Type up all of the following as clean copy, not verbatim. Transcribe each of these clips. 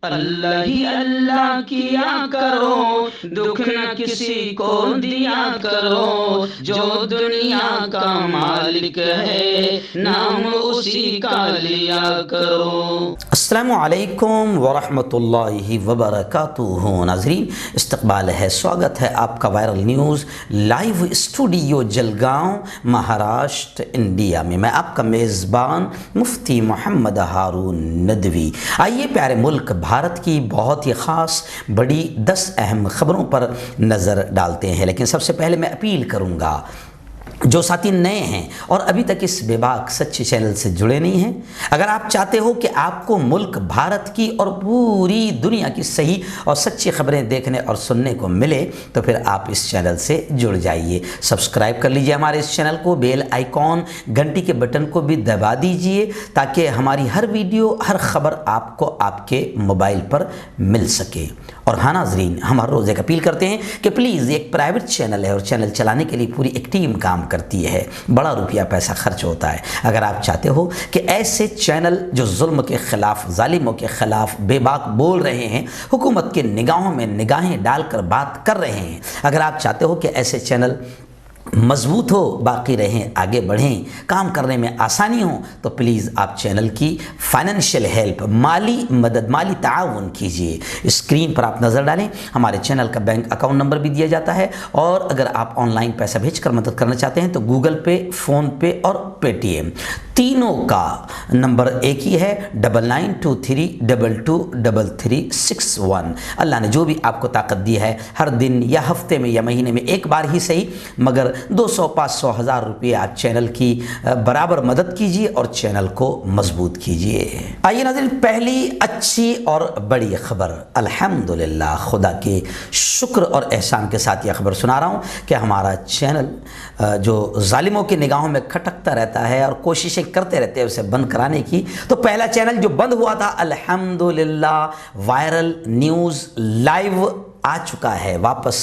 اللہ ہی اللہ کیا کرو، دکھ نہ کسی کو دیا کرو، جو دنیا کا مالک ہے نام اسی کا لیا کرو۔ السلام علیکم ورحمۃ اللہ وبرکاتہ۔ ناظرین، استقبال ہے، سواگت ہے آپ کا viral news live studio Jalgaon, Maharashtra, India میں۔ میں آپ کا میزبان مفتی محمد ہارون ندوی۔ آئیے پیارے ملک بھارت کی بہت ہی خاص بڑی 10 اہم خبروں پر نظر ڈالتے ہیں، لیکن سب سے پہلے میں اپیل کروں گا جو ساتھی نئے ہیں اور ابھی تک اس بے باک سچے چینل سے جڑے نہیں ہیں، اگر آپ چاہتے ہو کہ آپ کو ملک بھارت کی اور پوری دنیا کی صحیح اور سچی خبریں دیکھنے اور سننے کو ملے تو پھر آپ اس چینل سے جڑ جائیے۔ سبسکرائب کر لیجئے ہمارے اس چینل کو، بیل آئیکن گھنٹی کے بٹن کو بھی دبا دیجئے تاکہ ہماری ہر ویڈیو ہر خبر آپ کو آپ کے موبائل پر مل سکے۔ اور ہاں ناظرین، ہم ہر روز ایک اپیل کرتے ہیں کہ پلیز، ایک پرائیویٹ چینل ہے اور چینل چلانے کے لیے پوری ایک ٹیم کام کرتی ہے، بڑا روپیہ پیسہ خرچ ہوتا ہے۔ اگر آپ چاہتے ہو کہ ایسے چینل جو ظلم کے خلاف، ظالموں کے خلاف بے باک بول رہے ہیں، حکومت کے نگاہوں میں نگاہیں ڈال کر بات کر رہے ہیں، اگر آپ چاہتے ہو کہ ایسے چینل مضبوط ہو، باقی رہیں، آگے بڑھیں، کام کرنے میں آسانی ہو، تو پلیز آپ چینل کی فائنینشیل ہیلپ، مالی مدد، مالی تعاون کیجئے۔ اسکرین پر آپ نظر ڈالیں، ہمارے چینل کا بینک اکاؤنٹ نمبر بھی دیا جاتا ہے، اور اگر آپ آن لائن پیسہ بھیج کر مدد کرنا چاہتے ہیں تو گوگل پے، فون پے اور پے ٹی ایم، تینوں کا نمبر ایک ہی ہے، 9923223361۔ اللہ نے جو بھی آپ کو طاقت دی ہے، ہر دن یا ہفتے میں یا مہینے میں ایک بار ہی صحیح، مگر 200، 500، 1000 روپے آپ چینل کی برابر مدد کیجیے اور چینل کو مضبوط کیجیے۔ آئیے ناظرین، پہلی اچھی اور بڑی خبر، الحمدللہ، خدا کے شکر اور احسان کے ساتھ یہ خبر سنا رہا ہوں کہ ہمارا چینل جو ظالموں کی نگاہوں میں کھٹکتا رہتا ہے اور کوششیں کرتے رہتے ہیں اسے بند کرانے کی، تو پہلا چینل جو بند ہوا تھا، الحمدللہ وائرل نیوز لائیو آ چکا ہے، واپس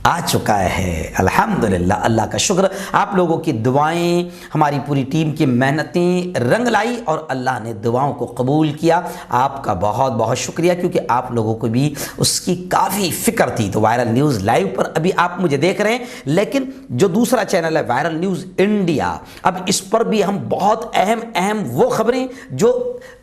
آ چکا ہے۔ الحمدللہ، اللہ کا شکر، آپ لوگوں کی دعائیں، ہماری پوری ٹیم کی محنتیں رنگ لائی اور اللہ نے دعاؤں کو قبول کیا۔ آپ کا بہت بہت شکریہ، کیونکہ آپ لوگوں کو بھی اس کی کافی فکر تھی۔ تو وائرل نیوز لائیو پر ابھی آپ مجھے دیکھ رہے ہیں، لیکن جو دوسرا چینل ہے وائرل نیوز انڈیا، اب اس پر بھی ہم بہت اہم وہ خبریں جو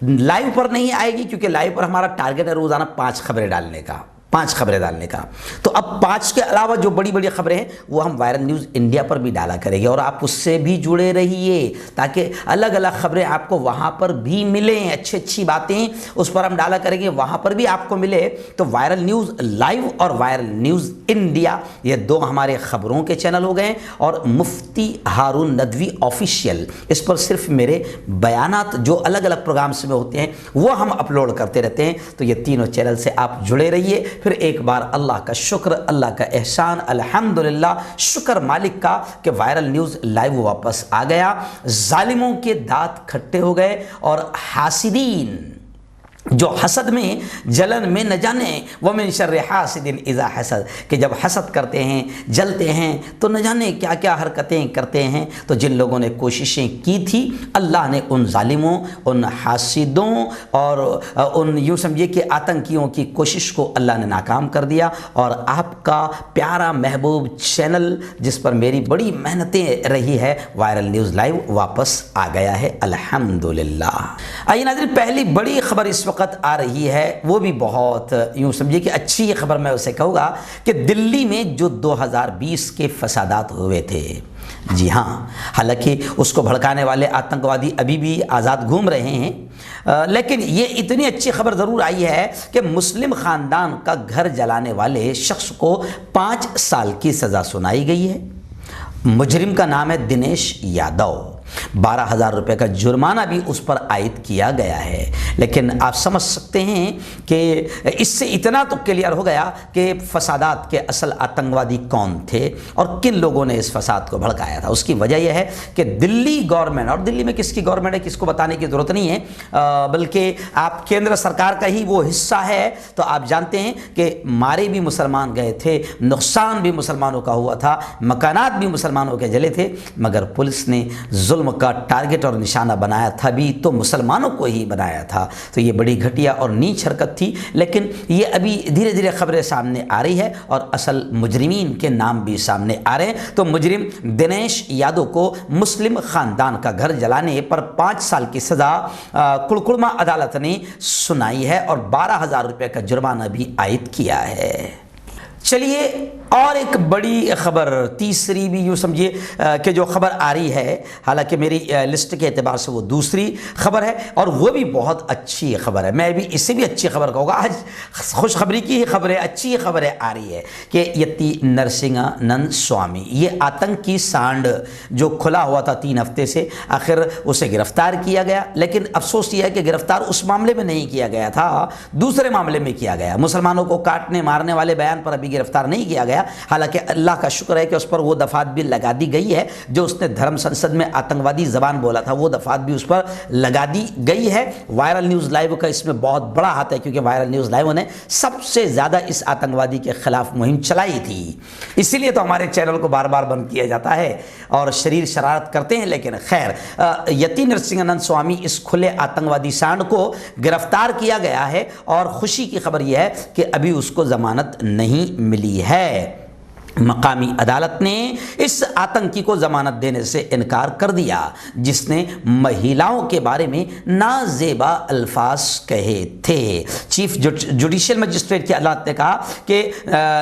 لائیو پر نہیں آئے گی، کیونکہ لائیو پر ہمارا ٹارگٹ ہے روزانہ 5 خبریں ڈالنے کا، 5 خبریں ڈالنے کا، تو اب 5 کے علاوہ جو بڑی بڑی خبریں ہیں وہ ہم وائرل نیوز انڈیا پر بھی ڈالا کریں گے، اور آپ اس سے بھی جڑے رہیے تاکہ الگ الگ خبریں آپ کو وہاں پر بھی ملیں، اچھی باتیں اس پر ہم ڈالا کریں گے، وہاں پر بھی آپ کو ملے۔ تو وائرل نیوز لائیو اور وائرل نیوز انڈیا، یہ 2 ہمارے خبروں کے چینل ہو گئے، اور مفتی ہارون ندوی آفیشیل، اس پر صرف میرے بیانات جو الگ الگ پروگرامز میں ہوتے ہیں وہ ہم اپلوڈ کرتے رہتے ہیں۔ تو یہ تینوں چینل سے آپ جڑے رہیے۔ پھر ایک بار اللہ کا شکر، اللہ کا احسان، الحمدللہ، شکر مالک کا کہ وائرل نیوز لائیو واپس آ گیا، ظالموں کے دانت کھٹے ہو گئے، اور حاسدین جو حسد میں، جلن میں، نہ جانے ومن شر حاسد اذا حسد، کہ جب حسد کرتے ہیں، جلتے ہیں، تو نہ جانے کیا کیا حرکتیں کرتے ہیں۔ تو جن لوگوں نے کوششیں کی تھی، اللہ نے ان ظالموں، ان حاسدوں اور ان یوں سمجھے کہ آتنکیوں کی کوشش کو اللہ نے ناکام کر دیا، اور آپ کا پیارا محبوب چینل جس پر میری بڑی محنتیں رہی ہے، وائرل نیوز لائیو واپس آ گیا ہے، الحمدللہ۔ آئیے ناظرین، پہلی بڑی خبر اس وقت آ رہی ہے، وہ بھی بہت یوں سمجھے کہ اچھی خبر میں اسے کہوں گا، کہ دلی میں جو 2020 کے فسادات ہوئے تھے، جی ہاں، حالانکہ اس کو بھڑکانے والے آتنکوادی ابھی بھی آزاد گھوم رہے ہیں، لیکن یہ اتنی اچھی خبر ضرور آئی ہے کہ مسلم خاندان کا گھر جلانے والے شخص کو 5 سال کی سزا سنائی گئی ہے۔ مجرم کا نام ہے دنیش یادو، 12,000 روپے کا جرمانہ بھی اس پر عائد کیا گیا ہے۔ لیکن آپ سمجھ سکتے ہیں کہ اس سے اتنا تو کلیئر ہو گیا کہ فسادات کے اصل آتنکوادی کون تھے اور کن لوگوں نے اس فساد کو بھڑکایا تھا۔ اس کی وجہ یہ ہے کہ دلی گورنمنٹ، اور دلی میں کس کی گورنمنٹ ہے کس کو بتانے کی ضرورت نہیں ہے، بلکہ آپ کیندر سرکار کا ہی وہ حصہ ہے، تو آپ جانتے ہیں کہ مارے بھی مسلمان گئے تھے، نقصان بھی مسلمانوں کا ہوا تھا، مکانات بھی مسلمانوں کے جلے تھے، مگر پولیس نے ظلم ظلم کا ٹارگٹ اور نشانہ بنایا تھا بھی تو مسلمانوں کو ہی بنایا تھا۔ تو یہ بڑی گھٹیا اور نیچ حرکت تھی، لیکن یہ ابھی دھیرے دھیرے خبریں سامنے آ رہی ہے اور اصل مجرمین کے نام بھی سامنے آ رہے ہیں۔ تو مجرم دنیش یادو کو مسلم خاندان کا گھر جلانے پر 5 سال کی سزا کڑکڑما عدالت نے سنائی ہے اور 12,000 روپے کا جرمانہ بھی عائد کیا ہے۔ چلیے اور ایک بڑی خبر، تیسری بھی یوں سمجھیے کہ جو خبر آ رہی ہے، حالانکہ میری لسٹ کے اعتبار سے وہ دوسری خبر ہے اور وہ بھی بہت اچھی خبر ہے، میں بھی اسے بھی اچھی خبر کہوں گا۔ آج خوشخبری کی ہی خبریں، اچھی خبریں آ رہی ہے کہ یتی نرسنگا نند سوامی، یہ آتنکی سانڈ جو کھلا ہوا تھا 3 ہفتے سے، آخر اسے گرفتار کیا گیا۔ لیکن افسوس یہ ہے کہ گرفتار اس معاملے میں نہیں کیا گیا تھا، دوسرے معاملے میں کیا گیا۔ مسلمانوں کو کاٹنے مارنے والے بیان پر ابھی گرفتار نہیں کیا گیا، حالانکہ اللہ کا شکر ہے کہ اس پر وہ دفعات بھی لگا دی گئی ہے جو اس نے دھرم سنسد میں آتنکوادی زبان بولا تھا، وہ دفعات بھی اس پر لگا دی گئی ہے۔ وائرل نیوز لائیو کا اس میں بہت بڑا ہاتھ ہے، کیونکہ وائرل نیوز لائیو نے سب سے زیادہ اس آتنکوادی کے خلاف مہم چلائی تھی، اسی لیے تو ہمارے چینل کو بار بار بند کیا جاتا ہے اور شریر شرارت کرتے ہیں۔ لیکن خیر، یتی نرسنگانند سوامی اس کھلے آتنکوادی سانڈ کو گرفتار کیا گیا ہے اور خوشی کی خبر یہ ہے کہ ابھی اس کو ضمانت نہیں ملی ہے۔ مقامی عدالت نے اس آتنکی کو ضمانت دینے سے انکار کر دیا جس نے مہیلاؤں کے بارے میں نازیبا الفاظ کہے تھے۔ چیف جوڈیشل مجسٹریٹ کی عدالت نے کہا کہ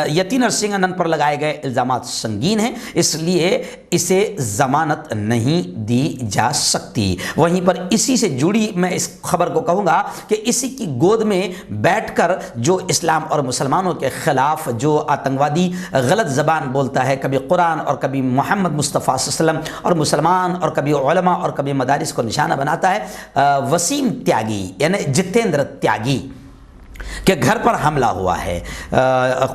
یتی نرسنگانند پر لگائے گئے الزامات سنگین ہیں، اس لیے اسے ضمانت نہیں دی جا سکتی۔ وہیں پر اسی سے جڑی میں اس خبر کو کہوں گا کہ اسی کی گود میں بیٹھ کر جو اسلام اور مسلمانوں کے خلاف جو آتنکوادی غلط زبان بولتا ہے، کبھی قرآن اور کبھی محمد مصطفیٰ صلی اللہ علیہ وسلم اور مسلمان اور کبھی علماء اور کبھی مدارس کو نشانہ بناتا ہے، وسیم تیاگی یعنی جتیندر تیاگی کہ گھر پر حملہ ہوا ہے،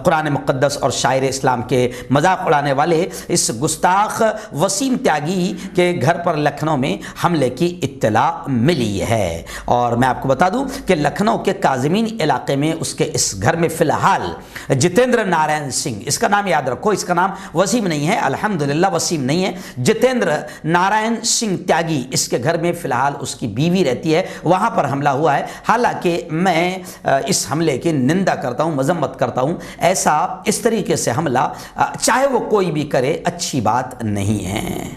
قرآن مقدس اور شاعر اسلام کے مذاق اڑانے والے اس گستاخ وسیم تیاگی کے گھر پر لکھنؤ میں حملے کی اطلاع ملی ہے۔ اور میں آپ کو بتا دوں کہ لکھنؤ کے کاظمین علاقے میں اس کے اس گھر میں فی الحال جتیندر نارائن سنگھ، اس کا نام یاد رکھو، اس کا نام وسیم نہیں ہے، الحمدللہ وسیم نہیں ہے، جتیندر نارائن سنگھ تیاگی، اس کے گھر میں فی الحال اس کی بیوی رہتی ہے، وہاں پر حملہ ہوا ہے۔ حالانکہ میں اس حملے کی نندا کرتا ہوں، مذمت کرتا ہوں، ایسا اس طریقے سے حملہ چاہے وہ کوئی بھی کرے اچھی بات نہیں ہے۔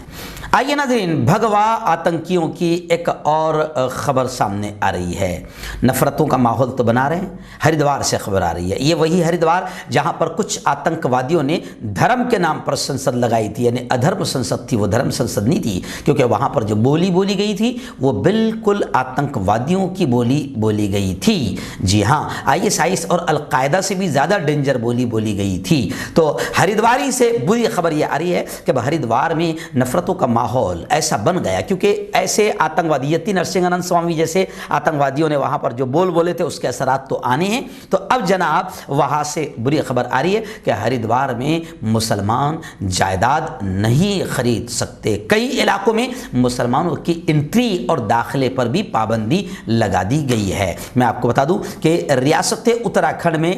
آئیے ناظرین، بھگوا آتنکیوں کی ایک اور خبر سامنے آ رہی ہے۔ نفرتوں کا ماحول تو بنا رہے ہیں، ہریدوار سے خبر آ رہی ہے، یہ وہی ہریدوار جہاں پر کچھ آتنکوادیوں نے دھرم کے نام پر سنسد لگائی تھی، یعنی ادھرم سنسد تھی، وہ دھرم سنسد نہیں تھی، کیونکہ وہاں پر جو بولی گئی تھی وہ بالکل آتنکوادیوں کی بولی گئی تھی۔ جی ہاں، ISIS اور القاعدہ سے بھی زیادہ ڈینجر بولی گئی تھی۔ تو ہریدواری سے بری خبر یہ آ رہی ہے کہ ہریدوار میں نفرتوں کا ماحول ایسا بن گیا، کیونکہ ایسے آتنکوادی یتی نرسنگانند سوامی جیسے آتنکوادیوں نے وہاں پر جو بولے تھے اس کے اثرات تو آنے ہیں۔ تو اب جناب وہاں سے بری خبر آ رہی ہے کہ ہریدوار میں مسلمان جائیداد نہیں خرید سکتے، کئی علاقوں میں مسلمانوں کی انٹری اور داخلے پر بھی پابندی لگا دی گئی ہے۔ میں آپ کو بتا دوں کہ ریاست اتراکھنڈ میں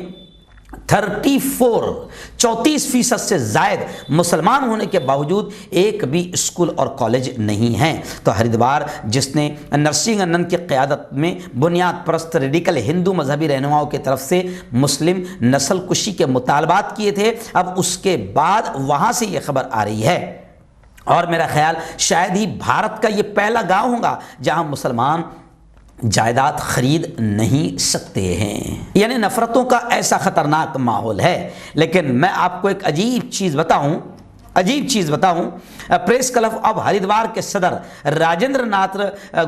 34% سے زائد مسلمان ہونے کے باوجود ایک بھی اسکول اور کالج نہیں ہیں۔ تو ہریدوار جس نے نرسنگانند کی قیادت میں بنیاد پرست ریڈیکل ہندو مذہبی رہنماؤں کی طرف سے مسلم نسل کشی کے مطالبات کیے تھے، اب اس کے بعد وہاں سے یہ خبر آ رہی ہے، اور میرا خیال شاید ہی بھارت کا یہ پہلا گاؤں ہوگا جہاں مسلمان جائیداد خرید نہیں سکتے ہیں، یعنی نفرتوں کا ایسا خطرناک ماحول ہے۔ لیکن میں آپ کو ایک عجیب چیز بتاؤں، پریس کلب آف ہریدوار کے صدر راجندر ناتھ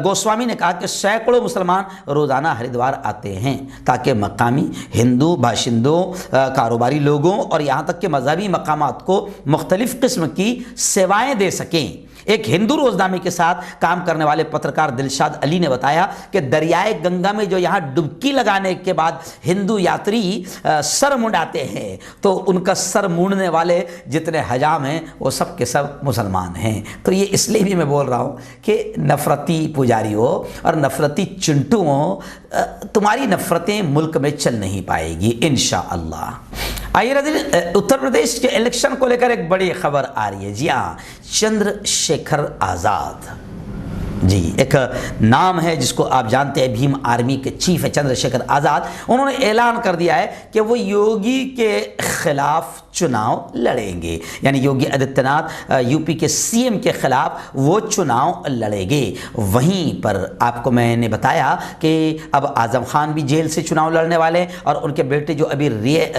گوسوامی نے کہا کہ سینکڑوں مسلمان روزانہ ہریدوار آتے ہیں تاکہ مقامی ہندو باشندوں، کاروباری لوگوں اور یہاں تک کہ مذہبی مقامات کو مختلف قسم کی سیوائیں دے سکیں۔ ایک ہندو روزنامے کے ساتھ کام کرنے والے پترکار دلشاد علی نے بتایا کہ دریائے گنگا میں جو یہاں ڈبکی لگانے کے بعد ہندو یاتری سر منڈاتے ہیں تو ان کا سر مونڈنے والے جتنے حجام ہیں وہ سب کے سب مسلمان ہیں۔ تو یہ اس لیے بھی میں بول رہا ہوں کہ نفرتی پجاریوں اور نفرتی چنٹوں، تمہاری نفرتیں ملک میں چل نہیں پائے گی انشاءاللہ۔ آئیے اتر پردیش کے الیکشن کو لے کر ایک بڑی خبر آ رہی ہے۔ جی ہاں، چندر شیکھر آزاد جی ایک نام ہے جس کو آپ جانتے ہیں، بھیم آرمی کے چیف ہے چندر شیکھر آزاد. انہوں نے اعلان کر دیا ہے کہ وہ یوگی کے خلاف چناؤ لڑیں گے، یعنی یوگی آدتیہ ناتھ یو پی کے سی ایم کے خلاف وہ چناؤ لڑیں گے. وہیں پر آپ کو میں نے بتایا کہ اب اعظم خان بھی جیل سے چناؤ لڑنے والے ہیں، اور ان کے بیٹے جو ابھی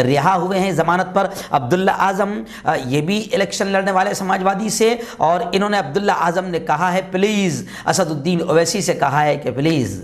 رہا ہوئے ہیں ضمانت پر، عبداللہ اعظم، یہ بھی الیکشن لڑنے والے سماجوادی سے. اور انہوں نے عبداللہ اعظم نے کہا ہے پلیز، اسد الدین اویسی سے کہا ہے کہ پلیز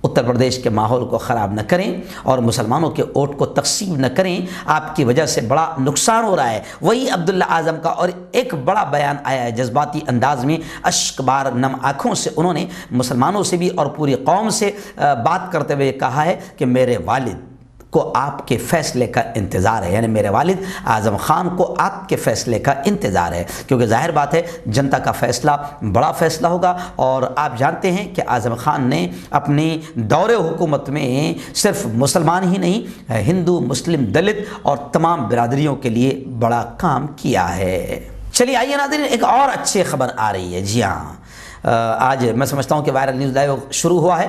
اتر پردیش کے ماحول کو خراب نہ کریں اور مسلمانوں کے ووٹ کو تقسیم نہ کریں، آپ کی وجہ سے بڑا نقصان ہو رہا ہے. وہی عبداللہ اعظم کا اور ایک بڑا بیان آیا ہے جذباتی انداز میں، اشک بار نم آنکھوں سے انہوں نے مسلمانوں سے بھی اور پوری قوم سے بات کرتے ہوئے کہا ہے کہ میرے والد کو آپ کے فیصلے کا انتظار ہے، یعنی میرے والد اعظم خان کو آپ کے فیصلے کا انتظار ہے، کیونکہ ظاہر بات ہے جنتا کا فیصلہ بڑا فیصلہ ہوگا. اور آپ جانتے ہیں کہ اعظم خان نے اپنی دور حکومت میں صرف مسلمان ہی نہیں، ہندو، مسلم، دلت اور تمام برادریوں کے لیے بڑا کام کیا ہے. چلیے آئیے ناظرین، ایک اور اچھی خبر آ رہی ہے. جی ہاں، آج میں سمجھتا ہوں کہ وائرل نیوز لائیو شروع ہوا ہے.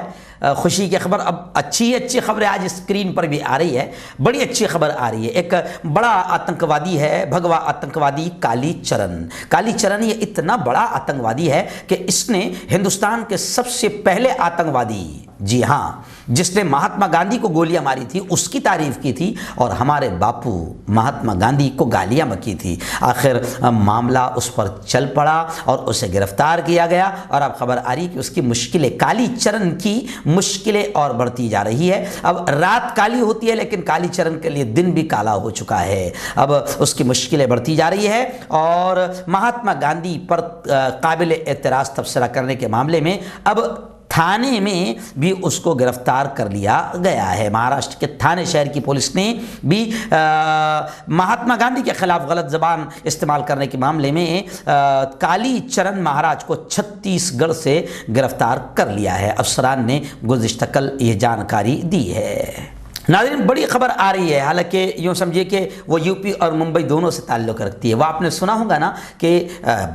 خوشی کی خبر، اب اچھی خبریں آج اسکرین پر بھی آ رہی ہے. بڑی اچھی خبر آ رہی ہے. ایک بڑا آتنکوادی ہے، بھگوا آتنکوادی کالی چرن. یہ اتنا بڑا آتنکوادی ہے کہ اس نے ہندوستان کے سب سے پہلے آتنکوادی، جی ہاں، جس نے مہاتما گاندھی کو گولیاں ماری تھی اس کی تعریف کی تھی، اور ہمارے باپو مہاتما گاندھی کو گالیاں بکی تھی. آخر معاملہ اس پر چل پڑا اور اسے گرفتار کیا گیا، اور اب خبر آ رہی کہ اس کی مشکلیں، کالی چرن کی مشکلیں اور بڑھتی جا رہی ہے. اب رات کالی ہوتی ہے لیکن کالی چرن کے لیے دن بھی کالا ہو چکا ہے. اب اس کی مشکلیں بڑھتی جا رہی ہے، اور مہاتما گاندھی پر قابل اعتراض تبصرہ کرنے کے معاملے میں اب تھانے میں بھی اس کو گرفتار کر لیا گیا ہے. مہاراشٹر کے تھانے شہر کی پولیس نے بھی مہاتما گاندھی کے خلاف غلط زبان استعمال کرنے کے معاملے میں کالی چرن مہاراج کو چھتیس گڑھ سے گرفتار کر لیا ہے. افسران نے گزشتہ کل یہ جانکاری دی ہے. ناظرین، بڑی خبر آ رہی ہے، حالانکہ یوں سمجھیے کہ وہ یو پی اور ممبئی دونوں سے تعلق رکھتی ہے. وہ آپ نے سنا ہوگا نا کہ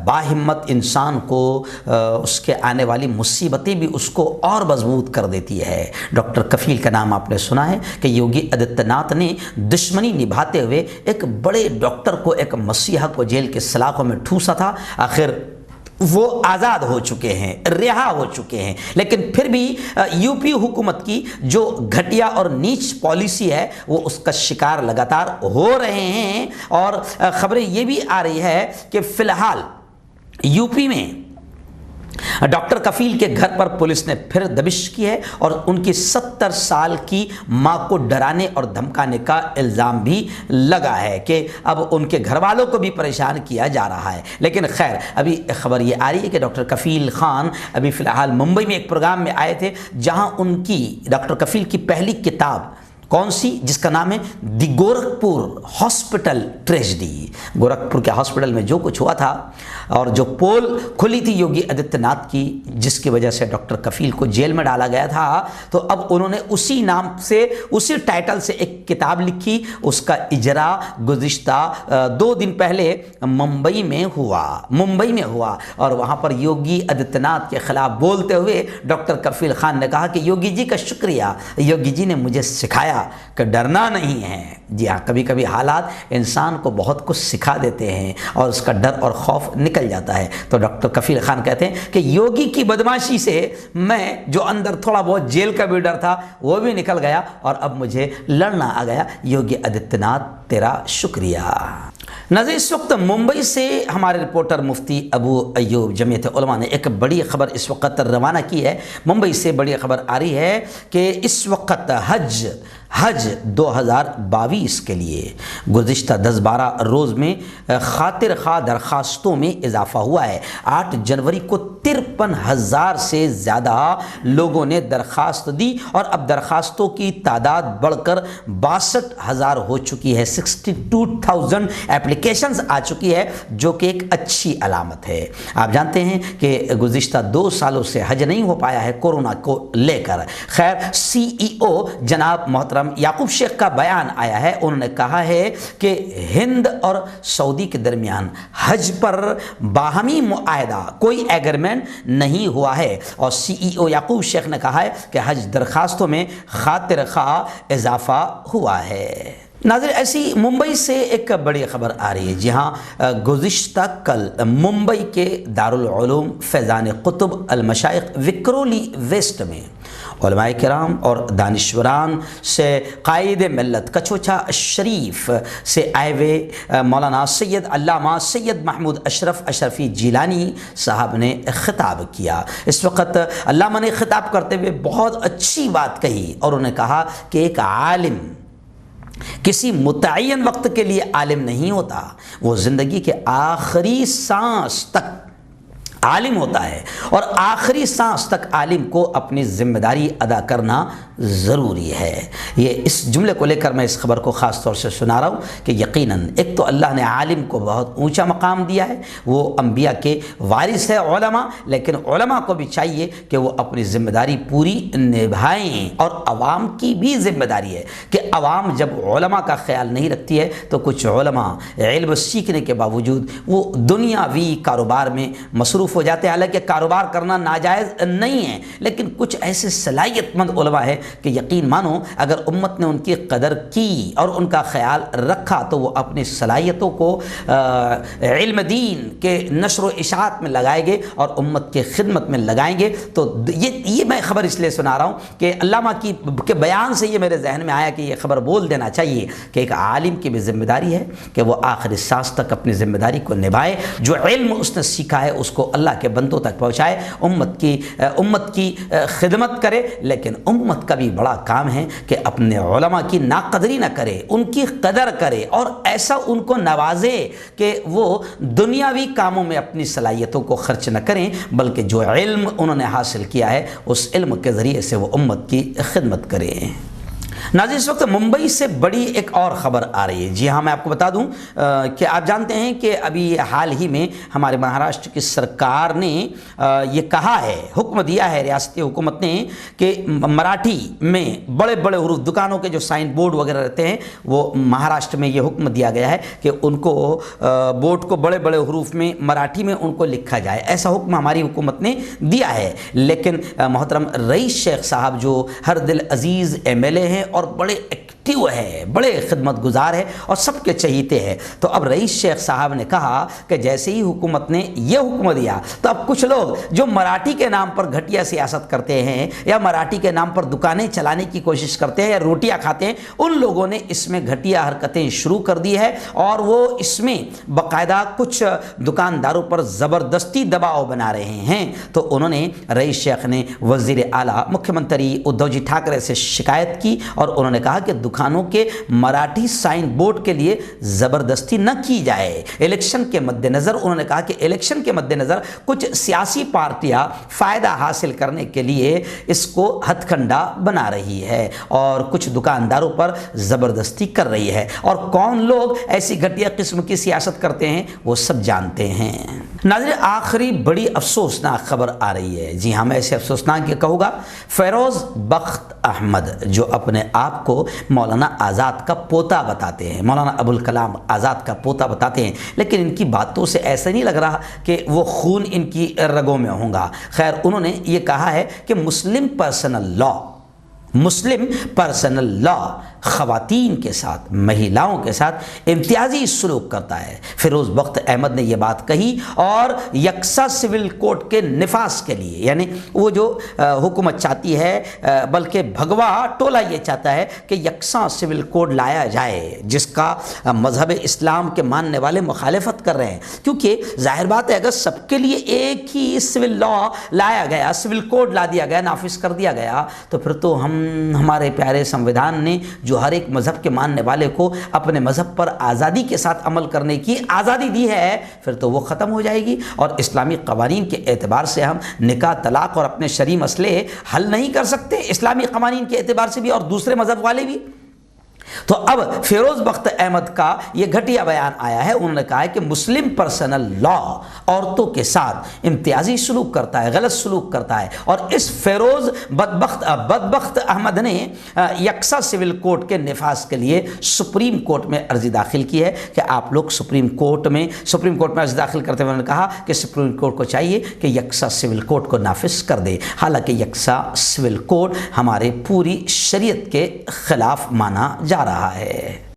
باہمت انسان کو اس کے آنے والی مصیبتیں بھی اس کو اور مضبوط کر دیتی ہے. ڈاکٹر کفیل کا نام آپ نے سنا ہے کہ یوگی آدتیہ ناتھ نے دشمنی نبھاتے ہوئے ایک بڑے ڈاکٹر کو، ایک مسیحا کو جیل کے سلاخوں میں ٹھوسا تھا. آخر وہ آزاد ہو چکے ہیں، رہا ہو چکے ہیں، لیکن پھر بھی یو پی حکومت کی جو گھٹیا اور نیچ پالیسی ہے وہ اس کا شکار لگاتار ہو رہے ہیں. اور خبریں یہ بھی آ رہی ہے کہ فی الحال یو پی میں ڈاکٹر کفیل کے گھر پر پولیس نے پھر دبش کی ہے، اور ان کی 70 سال کی ماں کو ڈرانے اور دھمکانے کا الزام بھی لگا ہے کہ اب ان کے گھر والوں کو بھی پریشان کیا جا رہا ہے. لیکن خیر، ابھی خبر یہ آ رہی ہے کہ ڈاکٹر کفیل خان ابھی فی الحال ممبئی میں ایک پروگرام میں آئے تھے، جہاں ان کی ڈاکٹر کفیل کی پہلی کتاب کون سی، جس کا نام ہے دی گورکھپور ہاسپٹل ٹریجڈی. گورکھپور کے ہاسپٹل میں جو کچھ ہوا تھا اور جو پول کھلی تھی یوگی آدتیہ ناتھ کی، جس کی وجہ سے ڈاکٹر کفیل کو جیل میں ڈالا گیا تھا، تو اب انہوں نے اسی نام سے، اسی ٹائٹل سے ایک کتاب لکھی. اس کا اجرا گزشتہ 2 دن پہلے ممبئی میں ہوا اور وہاں پر یوگی آدتیہ ناتھ کے خلاف بولتے ہوئے ڈاکٹر کفیل خان نے کہا کہ یوگی جی کا شکریہ، یوگی جی نے مجھے سکھایا کہ ڈرنا نہیں ہے. جی ہاں، کبھی کبھی حالات انسان کو بہت کچھ سکھا دیتے ہیں اور اس کا ڈر اور خوف نکل جاتا ہے. تو ڈاکٹر کفیل خان کہتے ہیں کہ یوگی کی بدماشی سے میں جو اندر تھوڑا بہت جیل کا بھی ڈر تھا وہ بھی نکل گیا، اور اب مجھے لڑنا آ گیا. یوگی آدتیہ ناتھ تیرا شکریہ. ناظرین، اس وقت ممبئی سے ہمارے رپورٹر مفتی ابو ایوب جمیعت علماء نے ایک بڑی خبر اس وقت روانہ کی ہے. ممبئی سے بڑی خبر آ رہی ہے کہ اس وقت حج 2022 کے لیے گزشتہ 10-12 روز میں خاطر خواہ درخواستوں میں اضافہ ہوا ہے. 8 جنوری کو 53,000 سے زیادہ لوگوں نے درخواست دی، اور اب درخواستوں کی تعداد بڑھ کر 62,000 ہو چکی ہے. 62,000 اپلیکیشنز آ چکی ہے، جو کہ ایک اچھی علامت ہے. آپ جانتے ہیں کہ گزشتہ 2 سالوں سے حج نہیں ہو پایا ہے کورونا کو لے کر. خیر، CEO جناب محترم یعقوب شیخ کا بیان آیا ہے، انہوں نے کہا ہے کہ ہند اور سعودی کے درمیان حج پر باہمی معاہدہ کوئی ایگریمنٹ نہیں ہوا ہے، اور سی ای او یعقوب شیخ نے کہا ہے کہ حج درخواستوں میں خاطر خواہ اضافہ ہوا ہے۔ ناظرین، ایسی ممبئی سے ایک بڑی خبر آ رہی ہے، جہاں گزشتہ کل ممبئی کے دارالعلوم فیضان قطب المشائخ وکرولی ویسٹ میں علماء کرام اور دانشوران سے قائد ملت کچوچا شریف سے آئے ہوئے مولانا سید علامہ سید محمود اشرف اشرفی جیلانی صاحب نے خطاب کیا۔ اس وقت علامہ نے خطاب کرتے ہوئے بہت اچھی بات کہی، اور انہوں نے کہا کہ ایک عالم کسی متعین وقت کے لیے عالم نہیں ہوتا، وہ زندگی کے آخری سانس تک عالم ہوتا ہے، اور آخری سانس تک عالم کو اپنی ذمہ داری ادا کرنا ضروری ہے۔ یہ اس جملے کو لے کر میں اس خبر کو خاص طور سے سنا رہا ہوں کہ یقیناً ایک تو اللہ نے عالم کو بہت اونچا مقام دیا ہے، وہ انبیاء کے وارث ہے علماء، لیکن علماء کو بھی چاہیے کہ وہ اپنی ذمہ داری پوری نبھائیں، اور عوام کی بھی ذمہ داری ہے کہ عوام جب علماء کا خیال نہیں رکھتی ہے تو کچھ علماء علم سیکھنے کے باوجود وہ دنیاوی کاروبار میں مصروف ہو جاتے ہیں۔ حالانکہ کاروبار کرنا ناجائز نہیں ہے، لیکن کچھ ایسے صلاحیت مند علماء ہیں کہ یقین مانو اگر امت نے ان کی قدر کی اور ان کا خیال رکھا تو وہ اپنی صلاحیتوں کو علم دین کے نشر و اشاعت میں لگائیں گے اور امت کے خدمت میں لگائیں گے۔ تو یہ میں خبر اس لیے سنا رہا ہوں کہ علامہ کے بیان سے یہ میرے ذہن میں آیا کہ یہ خبر بول دینا چاہیے کہ ایک عالم کی بھی ذمہ داری ہے کہ وہ آخری سانس تک اپنی ذمہ داری کو نبھائے، جو علم اس نے سیکھا ہے اس کو اللہ کے بندوں تک پہنچائے، امت کی خدمت کرے۔ لیکن امت کا بھی بڑا کام ہے کہ اپنے علماء کی ناقدری نہ کرے، ان کی قدر کرے، اور ایسا ان کو نوازے کہ وہ دنیاوی کاموں میں اپنی صلاحیتوں کو خرچ نہ کریں، بلکہ جو علم انہوں نے حاصل کیا ہے اس علم کے ذریعے سے وہ امت کی خدمت کریں۔ ناظرین، اس وقت ممبئی سے بڑی ایک اور خبر آ رہی ہے۔ جی ہاں، میں آپ کو بتا دوں کہ آپ جانتے ہیں کہ ابھی حال ہی میں ہمارے مہاراشٹر کی سرکار نے یہ کہا ہے، حکم دیا ہے ریاستی حکومت نے کہ مراٹھی میں بڑے بڑے حروف، دکانوں کے جو سائن بورڈ وغیرہ رہتے ہیں، وہ مہاراشٹر میں یہ حکم دیا گیا ہے کہ ان کو بورڈ کو بڑے بڑے حروف میں مراٹھی میں ان کو لکھا جائے۔ ایسا حکم ہماری حکومت نے دیا ہے، لیکن محترم رئیس شیخ صاحب جو ہر دل عزیز ایم ایل اے ہیں اور بڑے ایکٹیو ہے، بڑے خدمت گزار ہے اور سب کے چہیتے ہیں، تو اب رئیس شیخ صاحب نے کہا کہ جیسے ہی حکومت نے یہ حکم دیا تو اب کچھ لوگ جو مراٹھی کے نام پر گھٹیا سیاست کرتے ہیں یا مراٹھی کے نام پر دکانیں چلانے کی کوشش کرتے ہیں یا روٹیاں کھاتے ہیں، ان لوگوں نے اس میں گھٹیا حرکتیں شروع کر دی ہے، اور وہ اس میں باقاعدہ کچھ دکانداروں پر زبردستی دباؤ بنا رہے ہیں۔ تو انہوں نے رئیس شیخ نے وزیر اعلیٰ مکھیہ منتری ادھو جی ٹھاکرے سے شکایت کی، اور انہوں نے کہا کہ دکانوں کے مراٹھی سائن بورڈ کے لیے زبردستی نہ کی جائے۔ الیکشن کے مد نظر انہوں نے کہا کہ الیکشن کے مد نظر کچھ سیاسی پارٹیاں فائدہ حاصل کرنے کے لیے اس کو ہتھ کنڈا بنا رہی ہے اور کچھ دکانداروں پر زبردستی کر رہی ہے، اور کون لوگ ایسی گھٹیا قسم کی سیاست کرتے ہیں وہ سب جانتے ہیں۔ ناظرین، آخری بڑی افسوسناک خبر آ رہی ہے۔ جی ہاں، میں اسے افسوسناک یہ کہوں گا۔ فیروز بخت احمد جو اپنے آپ کو مولانا آزاد کا پوتا بتاتے ہیں، مولانا ابوالکلام آزاد کا پوتا بتاتے ہیں، لیکن ان کی باتوں سے ایسا نہیں لگ رہا کہ وہ خون ان کی رگوں میں ہوں گا۔ خیر، انہوں نے یہ کہا ہے کہ مسلم پرسنل لا خواتین کے ساتھ، مہیلاؤں کے ساتھ امتیازی سلوک کرتا ہے۔ فیروز بخت احمد نے یہ بات کہی، اور یکساں سول کوڈ کے نفاذ کے لیے، یعنی وہ جو حکومت چاہتی ہے، بلکہ بھگوا ٹولہ یہ چاہتا ہے کہ یکساں سول کوڈ لایا جائے، جس کا مذہب اسلام کے ماننے والے مخالفت کر رہے ہیں، کیونکہ ظاہر بات ہے اگر سب کے لیے ایک ہی سول لا لایا گیا، سول کوڈ لا دیا گیا، نافذ کر دیا گیا، تو پھر تو ہمارے پیارے سنویدھان نے جو ہر ایک مذہب کے ماننے والے کو اپنے مذہب پر آزادی کے ساتھ عمل کرنے کی آزادی دی ہے، پھر تو وہ ختم ہو جائے گی، اور اسلامی قوانین کے اعتبار سے ہم نکاح، طلاق اور اپنے شرعی مسئلے حل نہیں کر سکتے، اسلامی قوانین کے اعتبار سے بھی اور دوسرے مذہب والے بھی۔ تو اب فیروز بخت احمد کا یہ گھٹیا بیان آیا ہے. انہوں نے کہا ہے کہ مسلم پرسنل لا عورتوں کے ساتھ امتیازی سلوک کرتا ہے, غلط سلوک کرتا ہے, اور اس فیروز بدبخت احمد نے یکساں سول کوڈ کے نفاذ کے لیے سپریم کورٹ میں عرضی داخل کی ہے کہ آپ لوگ سپریم کورٹ میں عرضی داخل کرتے ہوئے انہوں نے کہا کہ سپریم کورٹ کو چاہیے کہ یکساں سول کوڈ کو نافذ کر دے. حالانکہ یکساں سول کوڈ ہمارے پوری شریعت کے خلاف مانا جا رہا ہے.